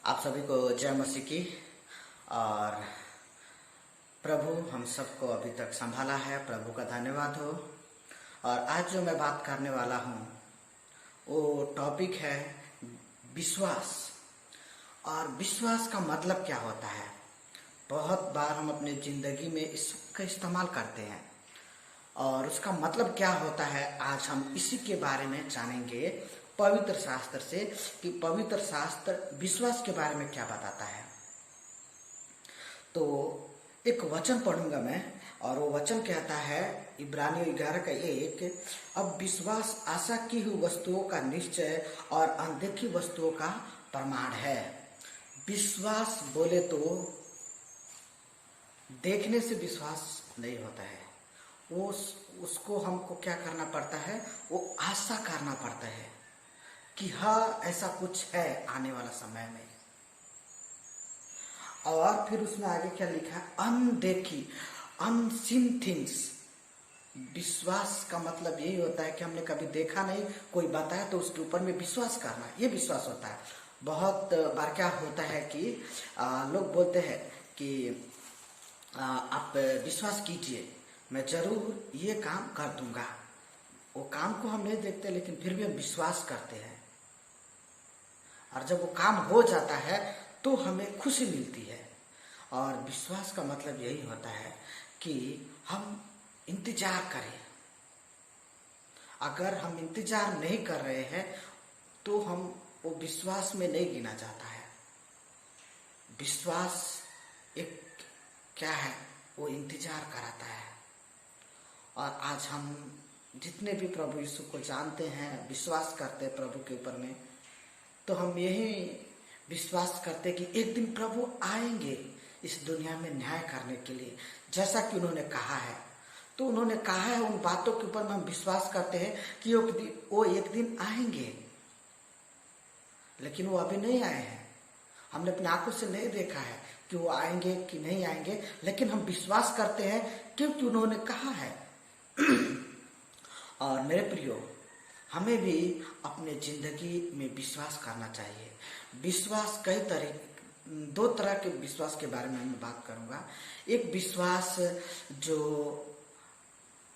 आप सभी को जय मसीह की। और प्रभु हम सबको अभी तक संभाला है, प्रभु का धन्यवाद हो। और आज जो मैं बात करने वाला हूँ वो टॉपिक है विश्वास। और विश्वास का मतलब क्या होता है। बहुत बार हम अपने ज़िंदगी में इसका इस्तेमाल करते हैं और उसका मतलब क्या होता है, आज हम इसी के बारे में जानेंगे पवित्र शास्त्र से कि पवित्र शास्त्र विश्वास के बारे में क्या बताता है। तो एक वचन पढ़ूंगा मैं और वो वचन कहता है इब्रानियों 11:1, अब विश्वास आशा की हुई वस्तुओं का निश्चय और अनदेखी वस्तुओं का प्रमाण है। विश्वास बोले तो देखने से विश्वास नहीं होता है, वो उसको हमको क्या करना पड़ता है, वो आशा करना पड़ता है कि हाँ ऐसा कुछ है आने वाला समय में। और फिर उसमें आगे क्या लिखा है, अनदेखी अनसीन थिंग्स। विश्वास का मतलब यही होता है कि हमने कभी देखा नहीं, कोई बताया तो उसके ऊपर में विश्वास करना, ये विश्वास होता है। बहुत बार क्या होता है कि लोग बोलते हैं कि आप विश्वास कीजिए, मैं जरूर ये काम कर दूंगा। वो काम को हम नहीं देखते लेकिन फिर भी हम विश्वास करते हैं, और जब वो काम हो जाता है तो हमें खुशी मिलती है। और विश्वास का मतलब यही होता है कि हम इंतजार करें। अगर हम इंतजार नहीं कर रहे हैं तो हम वो विश्वास में नहीं गिना जाता है। विश्वास एक क्या है, वो इंतजार कराता है। और आज हम जितने भी प्रभु यीशु को जानते हैं, विश्वास करते हैं प्रभु के ऊपर में, तो हम यही विश्वास करते कि एक दिन प्रभु आएंगे इस दुनिया में न्याय करने के लिए, जैसा कि उन्होंने कहा है। तो उन्होंने कहा है, उन बातों के ऊपर में हम विश्वास करते हैं कि वो एक दिन आएंगे, लेकिन वो अभी नहीं आए हैं। हमने अपने आंखों से नहीं देखा है कि वो आएंगे कि नहीं आएंगे, लेकिन हम विश्वास करते हैं क्योंकि उन्होंने कहा है। और मेरे प्रियो, हमें भी अपने जिंदगी में विश्वास करना चाहिए। विश्वास दो तरह के विश्वास के बारे में मैं बात करूंगा। एक विश्वास जो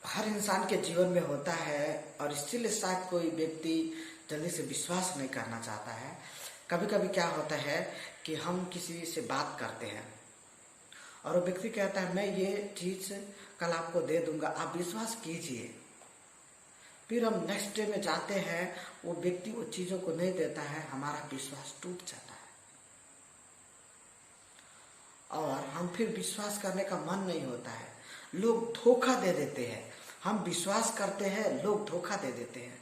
हर इंसान के जीवन में होता है और इसीलिए शायद कोई व्यक्ति जल्दी से विश्वास नहीं करना चाहता है। कभी कभी क्या होता है कि हम किसी से बात करते हैं और वो व्यक्ति कहता है मैं ये चीज कल आपको दे दूंगा, आप विश्वास कीजिए। फिर हम नेक्स्ट डे में जाते हैं, वो व्यक्ति वो चीजों को नहीं देता है, हमारा विश्वास टूट जाता है और हम फिर विश्वास करने का मन नहीं होता है। लोग धोखा दे देते हैं, हम विश्वास करते हैं, लोग धोखा दे देते हैं।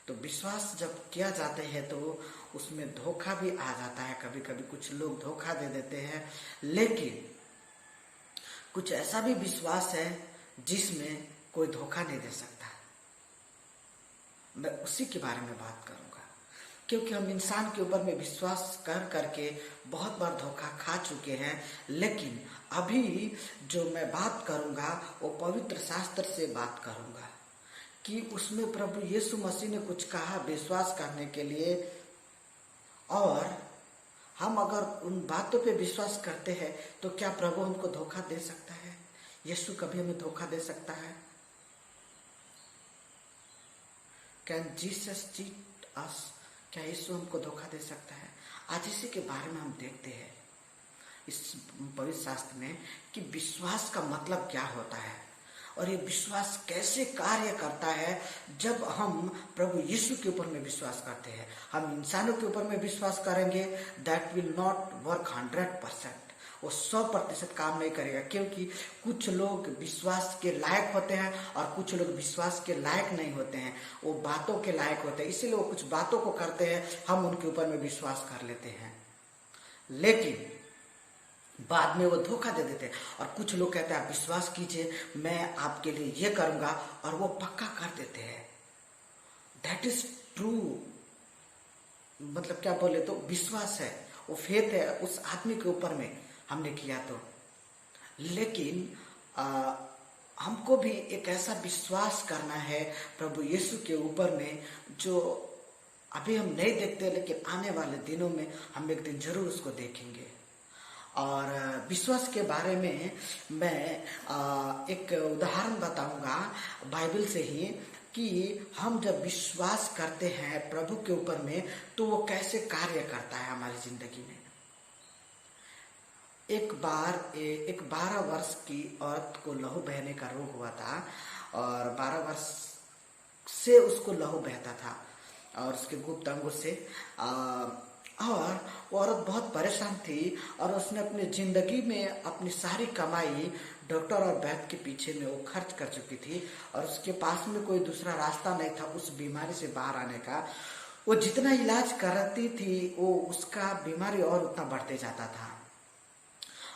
तो विश्वास जब किया जाता है तो उसमें धोखा भी आ जाता है। कभी कभी कुछ लोग धोखा दे देते हैं, लेकिन कुछ ऐसा भी विश्वास है जिसमें कोई धोखा नहीं दे सकता। मैं उसी के बारे में बात करूंगा, क्योंकि हम इंसान के ऊपर में विश्वास कर करके बहुत बार धोखा खा चुके हैं। लेकिन अभी जो मैं बात करूंगा वो पवित्र शास्त्र से बात करूंगा कि उसमें प्रभु यीशु मसीह ने कुछ कहा विश्वास करने के लिए, और हम अगर उन बातों पे विश्वास करते हैं तो क्या प्रभु हमको धोखा दे सकता है? यीशु कभी हमें धोखा दे सकता है? कैन जीसस चीट अस? क्या यीशु हमको धोखा दे सकता है? आज इसी के बारे में हम देखते हैं इस पवित्र शास्त्र में कि विश्वास का मतलब क्या होता है और ये विश्वास कैसे कार्य करता है। जब हम प्रभु यीशु के ऊपर में विश्वास करते हैं, हम इंसानों के ऊपर में विश्वास करेंगे, दैट विल नॉट वर्क 100%। वो 100% काम नहीं करेगा, क्योंकि कुछ लोग विश्वास के लायक होते हैं और कुछ लोग विश्वास के लायक नहीं होते हैं। वो बातों के लायक होते हैं, इसीलिए वो कुछ बातों को करते हैं, हम उनके ऊपर में विश्वास कर लेते हैं, लेकिन बाद में वो धोखा दे देते हैं। और कुछ लोग कहते हैं आप विश्वास कीजिए, मैं आपके लिए ये करूंगा, और वो पक्का कर देते हैं। That is true. मतलब क्या बोले तो विश्वास है, वो फेथ है उस आदमी के ऊपर में हमने किया तो। लेकिन हमको भी एक ऐसा विश्वास करना है प्रभु यीशु के ऊपर में जो अभी हम नहीं देखते, लेकिन आने वाले दिनों में हम एक दिन जरूर उसको देखेंगे। और विश्वास के बारे में मैं एक उदाहरण बताऊंगा बाइबल से ही, कि हम जब विश्वास करते हैं प्रभु के ऊपर में तो वो कैसे कार्य करता है हमारी जिंदगी में। एक बार एक 12 वर्ष की औरत को लहू बहने का रोग हुआ था, और 12 वर्ष से उसको लहू बहता था और उसके गुप्त अंगों से, और वो औरत बहुत परेशान थी, और उसने अपनी जिंदगी में अपनी सारी कमाई डॉक्टर और वैद्य के पीछे में वो खर्च कर चुकी थी, और उसके पास में कोई दूसरा रास्ता नहीं था उस बीमारी से बाहर आने का। वो जितना इलाज करती थी वो उसका बीमारी और उतना बढ़ते जाता था।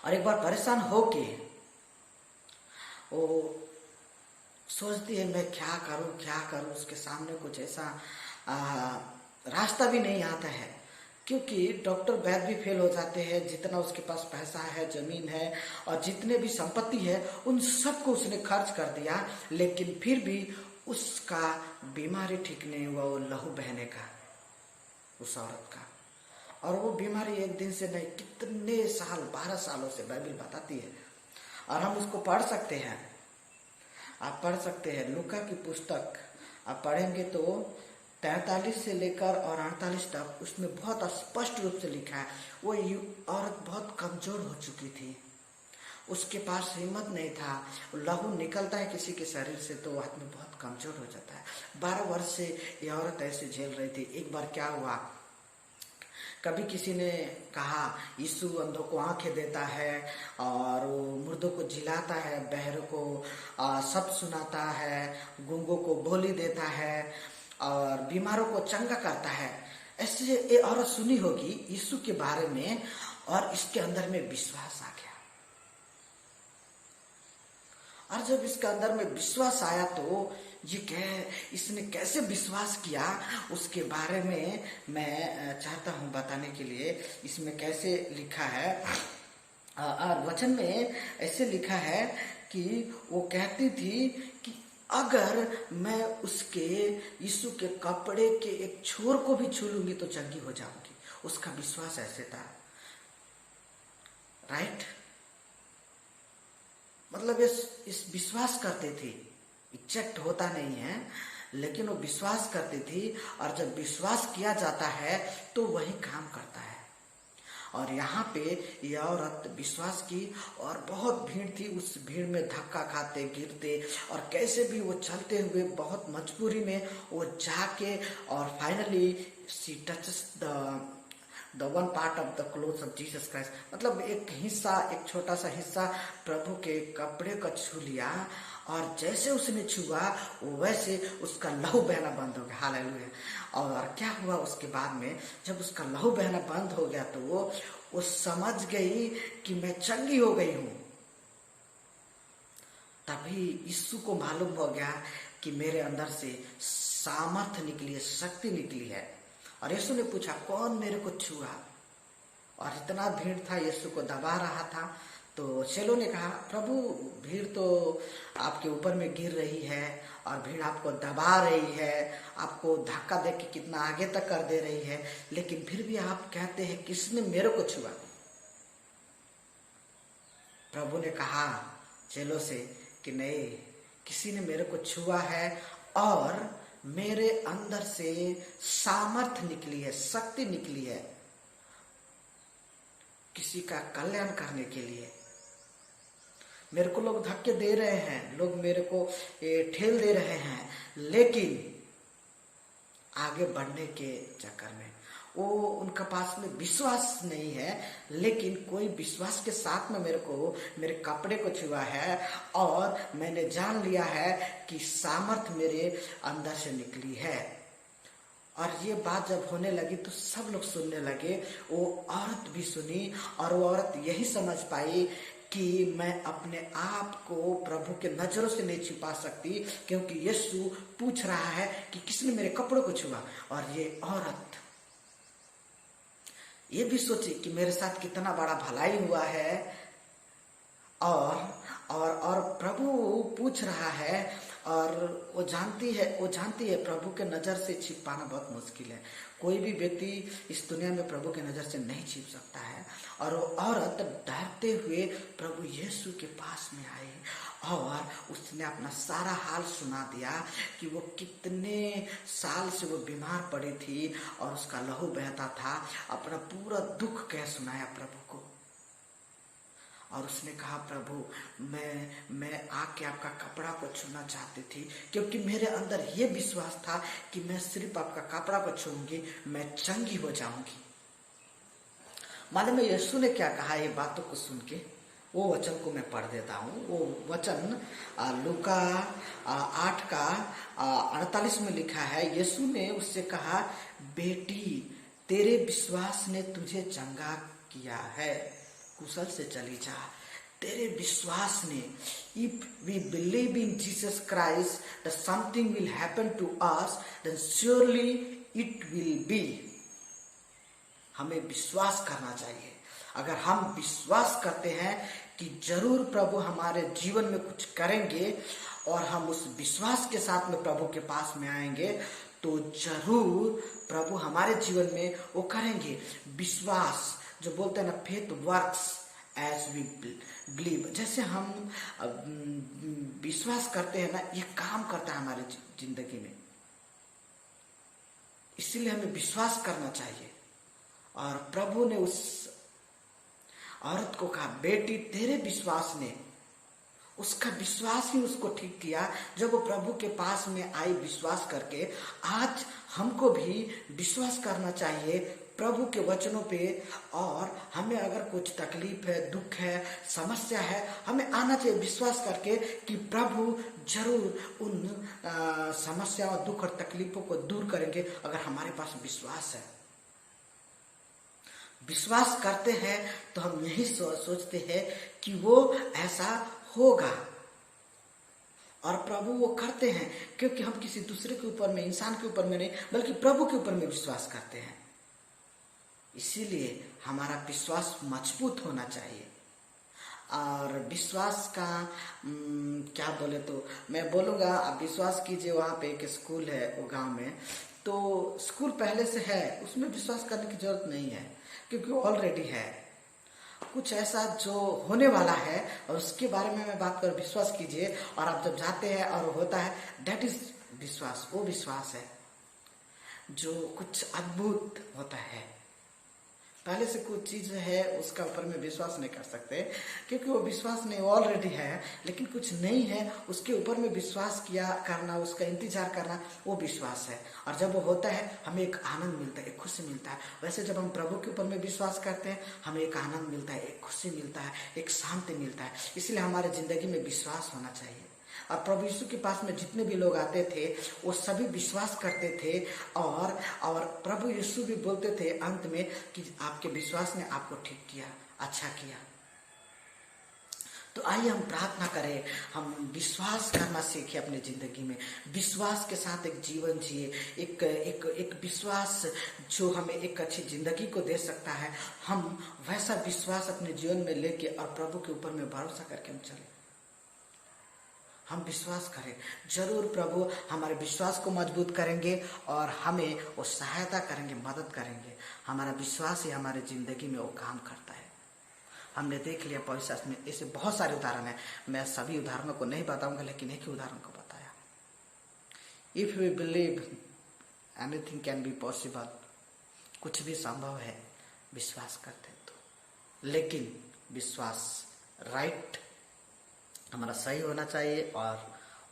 और एक बार परेशान होके वो सोचती है मैं क्या करूं, उसके सामने कुछ ऐसा रास्ता भी नहीं आता है, क्योंकि डॉक्टर वैद्य भी फेल हो जाते हैं। जितना उसके पास पैसा है, जमीन है और जितने भी संपत्ति है उन सबको उसने खर्च कर दिया, लेकिन फिर भी उसका बीमारी ठीक नहीं हुआ, वो लहू बहने का, उस औरत का। और वो बीमारी एक दिन से नहीं, कितने साल, 12 सालों से बाइबल बताती है, और हम उसको पढ़ सकते हैं। आप पढ़ सकते हैं लूका की पुस्तक, आप पढ़ेंगे तो 43 से लेकर और 48 तक उसमें बहुत स्पष्ट रूप से लिखा है। वो औरत बहुत कमजोर हो चुकी थी, उसके पास हिम्मत नहीं था। लहू निकलता है किसी के शरीर से तो आदमी बहुत कमजोर हो जाता है। 12 वर्ष से ये औरत ऐसे झेल रही थी। एक बार क्या हुआ, कभी किसी ने कहा यीशु अंधों को आंखें देता है, और वो मुर्दों को जिलाता है, बहरों को सब सुनाता है, गूंगों को बोली देता है, और बीमारों को चंगा करता है। ऐसे ये औरत सुनी होगी यीशु के बारे में, और इसके अंदर में विश्वास आ गया। और जब इसके अंदर में विश्वास आया तो इसने कैसे विश्वास किया उसके बारे में मैं चाहता हूं बताने के लिए। इसमें कैसे लिखा है, और वचन में ऐसे लिखा है कि वो कहती थी कि अगर मैं उसके यीशु के कपड़े के एक छोर को भी छू लूंगी तो चंगी हो जाऊंगी। उसका विश्वास ऐसे था, राइट। मतलब इस विश्वास करते थे, इग्जैक्ट होता नहीं है, लेकिन वो विश्वास करती थी, और जब विश्वास किया जाता है तो वही काम करता है। और यहाँ पे यह औरत विश्वास की, और बहुत भीड़ थी, उस भीड़ में धक्का खाते गिरते, और कैसे भी वो चलते हुए बहुत मजबूरी में वो जाके, और finally she touches the one part of the clothes of Jesus Christ. मतलब एक हिस्सा, एक छोटा सा हिस्सा प्रभु के कपड़े का छू लिया, और जैसे उसने छुआ वैसे उसका लहू बहना बंद हो गया। हालेलुया। और क्या हुआ उसके बाद में, जब उसका लहू बहना बंद हो गया तो वो समझ गई कि मैं चंगी हो गई हूं। तभी यीशु को मालूम हो गया कि मेरे अंदर से सामर्थ्य निकली है, शक्ति निकली है। और यीशु ने पूछा कौन मेरे को छुआ, और इतना भीड़ था यीशु को दबा रहा था। तो चेलों ने कहा प्रभु भीड़ तो आपके ऊपर में गिर रही है, और भीड़ आपको दबा रही है, आपको धक्का दे के कितना आगे तक कर दे रही है, लेकिन फिर भी आप कहते हैं किसने मेरे को छुआ। प्रभु ने कहा चेलों से कि नहीं, किसी ने मेरे को छुआ है, और मेरे अंदर से सामर्थ्य निकली है, शक्ति निकली है किसी का कल्याण करने के लिए। मेरे को लोग धक्के दे रहे हैं, लोग मेरे को ठेल दे रहे हैं, लेकिन आगे बढ़ने के चक्कर में वो उनके पास में विश्वास नहीं है, लेकिन कोई विश्वास के साथ में मेरे को मेरे कपड़े को छुआ है, और मैंने जान लिया है कि सामर्थ्य मेरे अंदर से निकली है। और ये बात जब होने लगी तो सब लोग सुनने लगे, वो औरत भी सुनी, और वो औरत यही समझ पाई कि मैं अपने आप को प्रभु के नजरों से नहीं छिपा सकती, क्योंकि यीशु पूछ रहा है कि किसने मेरे कपड़ों को छुआ। और ये औरत ये भी सोची कि मेरे साथ कितना बड़ा भलाई हुआ है, और प्रभु पूछ रहा है और वो जानती है प्रभु के नज़र से छिप पाना बहुत मुश्किल है। कोई भी व्यक्ति इस दुनिया में प्रभु के नज़र से नहीं छिप सकता है। और वो औरत डरते हुए प्रभु यीशु के पास में आई और उसने अपना सारा हाल सुना दिया कि वो कितने साल से वो बीमार पड़ी थी और उसका लहू बहता था। अपना पूरा दुख कह सुनाया प्रभु को। और उसने कहा, प्रभु मैं आके आपका कपड़ा को छूना चाहती थी, क्योंकि मेरे अंदर ये विश्वास था कि मैं सिर्फ आपका कपड़ा को छूंगी, मैं चंगी हो जाऊंगी। मालूम है यीशु ने क्या कहा? ये बातों को सुन के वो वचन को मैं पढ़ देता हूँ। वो वचन लूका 8 का 48 में लिखा है। यीशु ने उससे कहा, बेटी तेरे विश्वास ने तुझे चंगा किया है, कुशल से चली जा। तेरे विश्वास ने, if we believe in Jesus Christ that something will happen to us, then surely it will be. हमें विश्वास करना चाहिए। अगर हम विश्वास करते हैं कि जरूर प्रभु हमारे जीवन में कुछ करेंगे और हम उस विश्वास के साथ में प्रभु के पास में आएंगे, तो जरूर प्रभु हमारे जीवन में वो करेंगे। विश्वास जो बोलते हैं ना, faith works as we believe. जैसे हम विश्वास करते हैं ना, ये काम करता है हमारे जिंदगी में। इसीलिए हमें विश्वास करना चाहिए। और प्रभु ने उस औरत को कहा, बेटी तेरे विश्वास ने, उसका विश्वास ही उसको ठीक किया। जब वो प्रभु के पास में आई विश्वास करके, आज हमको भी विश्वास करना चाहिए प्रभु के वचनों पे। और हमें अगर कुछ तकलीफ है, दुख है, समस्या है, हमें आना चाहिए विश्वास करके कि प्रभु जरूर उन समस्याओं, दुख और तकलीफों को दूर करेंगे, अगर हमारे पास विश्वास है। विश्वास करते हैं तो हम यही सोचते हैं कि वो ऐसा होगा, और प्रभु वो करते हैं, क्योंकि हम किसी दूसरे के ऊपर में, इंसान के ऊपर में नहीं, बल्कि प्रभु के ऊपर में विश्वास करते हैं। इसीलिए हमारा विश्वास मजबूत होना चाहिए। और विश्वास का क्या बोले तो मैं बोलूँगा, आप विश्वास कीजिए। वहाँ पे एक स्कूल है वो गांव में, तो स्कूल पहले से है, उसमें विश्वास करने की जरूरत नहीं है, क्योंकि ऑलरेडी है। कुछ ऐसा जो होने वाला है और उसके बारे में मैं बात कर, विश्वास कीजिए। और आप जब जाते हैं और होता है, दैट इज विश्वास। वो विश्वास है जो कुछ अद्भुत होता है। पहले से कुछ चीज है उसका ऊपर में विश्वास नहीं कर सकते, क्योंकि वो विश्वास नहीं, ऑलरेडी है। लेकिन कुछ नहीं है उसके ऊपर में विश्वास किया करना, उसका इंतजार करना, वो विश्वास है। और जब वो होता है हमें एक आनंद मिलता है, एक खुशी मिलता है। वैसे जब हम प्रभु के ऊपर में विश्वास करते हैं, हमें एक आनंद मिलता है, एक खुशी मिलता है, एक शांति मिलता है। इसलिए हमारे जिंदगी में विश्वास होना चाहिए। और प्रभु यीशु के पास में जितने भी लोग आते थे, वो सभी विश्वास करते थे। और प्रभु यीशु भी बोलते थे अंत में कि आपके विश्वास ने आपको ठीक किया, अच्छा किया। तो आइए हम प्रार्थना करें, हम विश्वास करना सीखें अपने जिंदगी में। विश्वास के साथ एक जीवन जिए, एक विश्वास जो हमें एक अच्छी जिंदगी को दे सकता है। हम वैसा विश्वास अपने जीवन में लेके और प्रभु के ऊपर में भरोसा करके हम चले। हम विश्वास करें, जरूर प्रभु हमारे विश्वास को मजबूत करेंगे और हमें वो सहायता करेंगे, मदद करेंगे। हमारा विश्वास ही हमारे जिंदगी में वो काम करता है। हमने देख लिया पवित्र शास्त्र में ऐसे बहुत सारे उदाहरण हैं। मैं सभी उदाहरणों को नहीं बताऊंगा, लेकिन एक ही उदाहरण को बताया। If we believe anything can be possible, कुछ भी संभव है विश्वास करते तो। लेकिन विश्वास राइट हमारा सही होना चाहिए और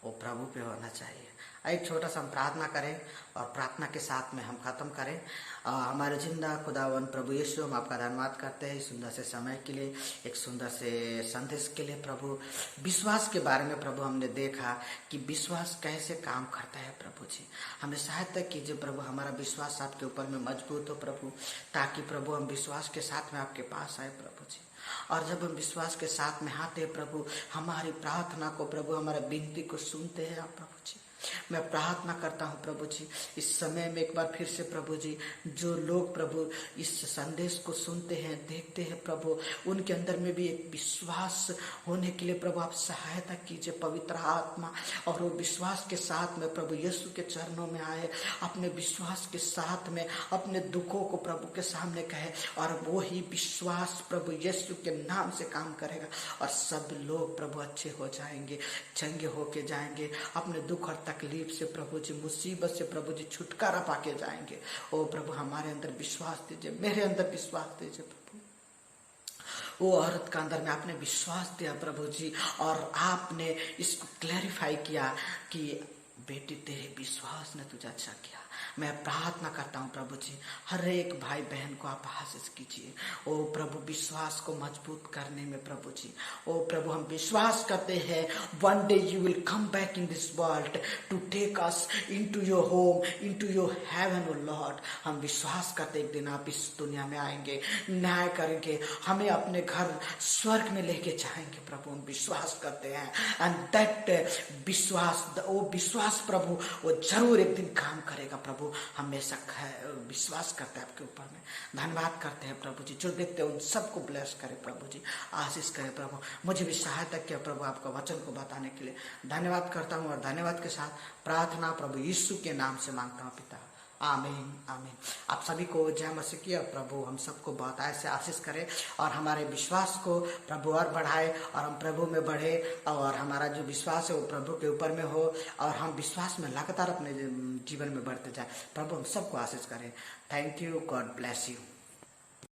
वो प्रभु पे होना चाहिए। एक छोटा सा हम प्रार्थना करें और प्रार्थना के साथ में हम खत्म करें। हमारे जिंदा खुदावन प्रभु यीशु, हम आपका धन्यवाद करते हैं इस सुंदर से समय के लिए, एक सुंदर से संदेश के लिए। प्रभु विश्वास के बारे में प्रभु हमने देखा कि विश्वास कैसे काम करता है। प्रभु जी हमें सहायता कीजिए प्रभु, हमारा विश्वास आपके ऊपर में मजबूत हो प्रभु, ताकि प्रभु हम विश्वास के साथ में आपके पास आए प्रभु जी। और जब हम विश्वास के साथ में आते हैं प्रभु, हमारी प्रार्थना को प्रभु, हमारे विनती को सुनते हैं आप प्रभु जी। मैं प्रार्थना करता हूँ प्रभु जी, इस समय में एक बार फिर से प्रभु जी, जो लोग प्रभु इस संदेश को सुनते हैं, देखते हैं प्रभु, उनके अंदर में भी एक विश्वास होने के लिए प्रभु आप सहायता कीजिए पवित्र आत्मा। और वो विश्वास के साथ में प्रभु यीशु के चरणों में आए, अपने विश्वास के साथ में अपने दुखों को प्रभु के सामने कहे, और वो ही विश्वास प्रभु यीशु के नाम से काम करेगा, और सब लोग प्रभु अच्छे हो जाएंगे, चंगे होके जाएंगे, अपने दुख और तकलीफ से प्रभु जी, मुसीबत से प्रभु जी छुटकारा पाके जाएंगे। ओ प्रभु हमारे अंदर विश्वास दीजिए, मेरे अंदर विश्वास दीजिए प्रभु। वो औरत का अंदर में आपने विश्वास दिया प्रभु जी, और आपने इसको क्लैरिफाई किया कि बेटी तेरे विश्वास ने तुझे अच्छा किया। मैं प्रार्थना करता हूँ प्रभु जी, हर एक भाई बहन को आप आशीष कीजिए। ओ प्रभु विश्वास को मजबूत करने में प्रभु जी, ओ प्रभु हम विश्वास करते हैं one day you will come back in this world to take us into your home, into your heaven O Lord. हम विश्वास करते एक दिन आप इस दुनिया में आएंगे, न्याय करेंगे, हमें अपने घर स्वर्ग में लेके जाएंगे प्रभु, हम विश्वास करते हैं। एंड दैट विश्वास, वो विश्वास प्रभु वो जरूर एक दिन काम करेगा प्रभु, हमेशा विश्वास करते हैं आपके ऊपर में। धन्यवाद करते हैं प्रभु जी, जो देखते हैं उन सबको ब्लेस करे प्रभु जी, आशीष करे प्रभु। मुझे भी सहायता किया प्रभु आपका वचन को बताने के लिए, धन्यवाद करता हूँ। और धन्यवाद के साथ प्रार्थना प्रभु यीशु के नाम से मांगता हूँ पिता, आमीन आमीन। आप सभी को जय मसीह की, प्रभु हम सबको बहुत ऐसे आशीष करे, और हमारे विश्वास को प्रभु और बढ़ाए, और हम प्रभु में बढ़े, और हमारा जो विश्वास है वो प्रभु के ऊपर में हो, और हम विश्वास में लगातार अपने जीवन में बढ़ते जाए। प्रभु हम सबको आशीष करें। Thank you, God bless you.